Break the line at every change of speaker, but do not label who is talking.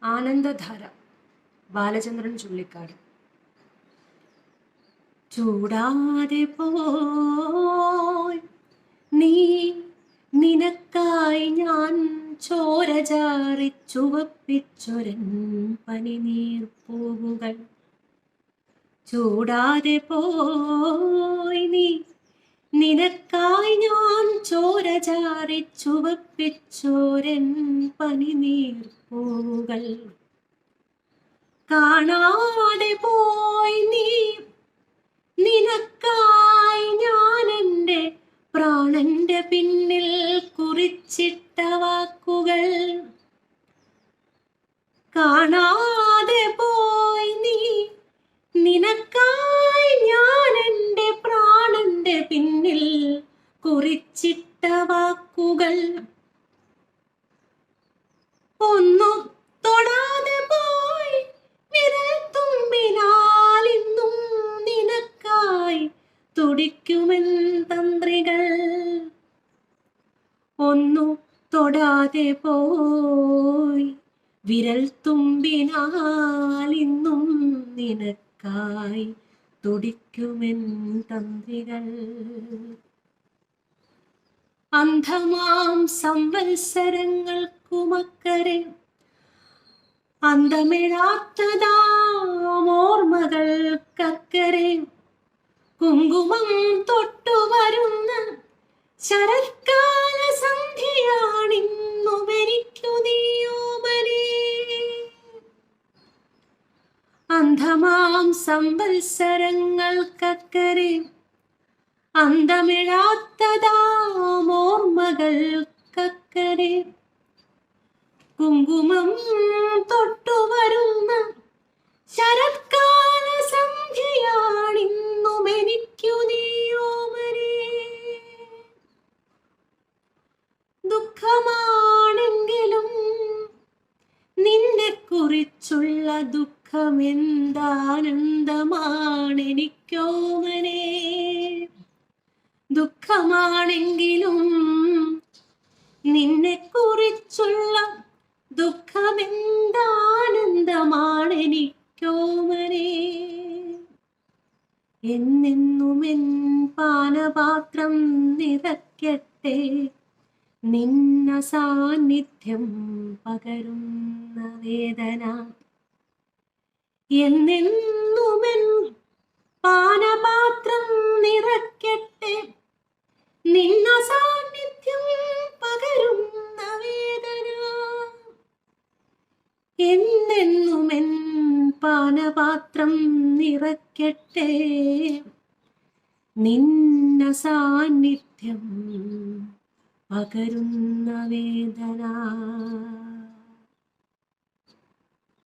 ആനന്ദധാര, ബാലചന്ദ്രൻ ചുള്ളിക്കാട്. ചൂടാതെ പോയി നീ, നിനക്കായി ഞാൻ ചോരചാറി ചുവപ്പിച്ചൊരൻ പനിനീർപ്പൂവുകൾ. ചൂടാതെ പോയി നീ, നിനക്കായി ഞാൻ ചോരചാറി ചുവപ്പിച്ചോരൻ പനിനീർപ്പൂവുകൾ. കാണാതെ പോയി നീ, നിനക്കായി ഞാൻ എൻ്റെ പ്രാണന്റെ പിന്നിൽ കുറിച്ചിട്ട വാക്കുകൾ. കാണാതെ പോയി നീ, നിനക്കായി ഞാൻ എൻ്റെ പ്രാണന്റെ പിന്നിൽ കുറിച്ചിട്ട വാക്കുകൾ. ഒന്നു തൊടാതെ പോയി വിരൽത്തുമ്പിനാൽ ഇന്നും നിനക്കായി തുടിക്കുമെൻ തന്ത്രികൾ. ഒന്നു തൊടാതെ പോയി വിരൽത്തുമ്പിനാൽ ഇന്നും നിനക്കായി തുടിക്കുമെൻ തന്ത്രികൾ. അന്ധമാം സംവത്സരങ്ങൾക്കുമക്കരെ അന്തമിഴാത്തതാം ഓർമ്മകൾക്കക്കരെ കുങ്കുമം തൊട്ടുവരുന്ന ശരത്കാല സന്ധ്യയാണിന്നുമെനിക്കു നീയോമനേ. അന്ധമാം സംവത്സരങ്ങൾക്കക്കരെ അന്തമിഴാത്തതാം ഓർമ്മകൾക്കക്കരെ കുങ്കുമം തൊട്ടുവരുന്ന ശരത്കാല സന്ധ്യയാണിന്നുമെനിക്കു നീയോമനേ. ദുഃഖമാണെങ്കിലും നിന്നെ കുറിച്ചുള്ള ദുഃഖമെന്താനന്ദമാണെനിക്കോമനേ. ദുഃഖമാണെങ്കിലും നിന്നെ കുറിച്ചുള്ള ദുഃഖമെന്താനന്ദമാണെനിക്കോമനേ. എന്നെന്നുമെൻ പാനപാത്രം നിറയ്ക്കട്ടെ നിന്ന സാന്നിധ്യം പകരുന്ന വേദന. എന്നെന്നുമെൻ പാനപാത്രം നിറയ്ക്കട്ടെ നിന്ന സാന്നിധ്യം പകരുന്ന വേദന. എന്നെന്നുമെൻ പാനപാത്രം നിറയ്ക്കട്ടെ നിന്ന സാന്നിധ്യം പകരുന്ന വേദന.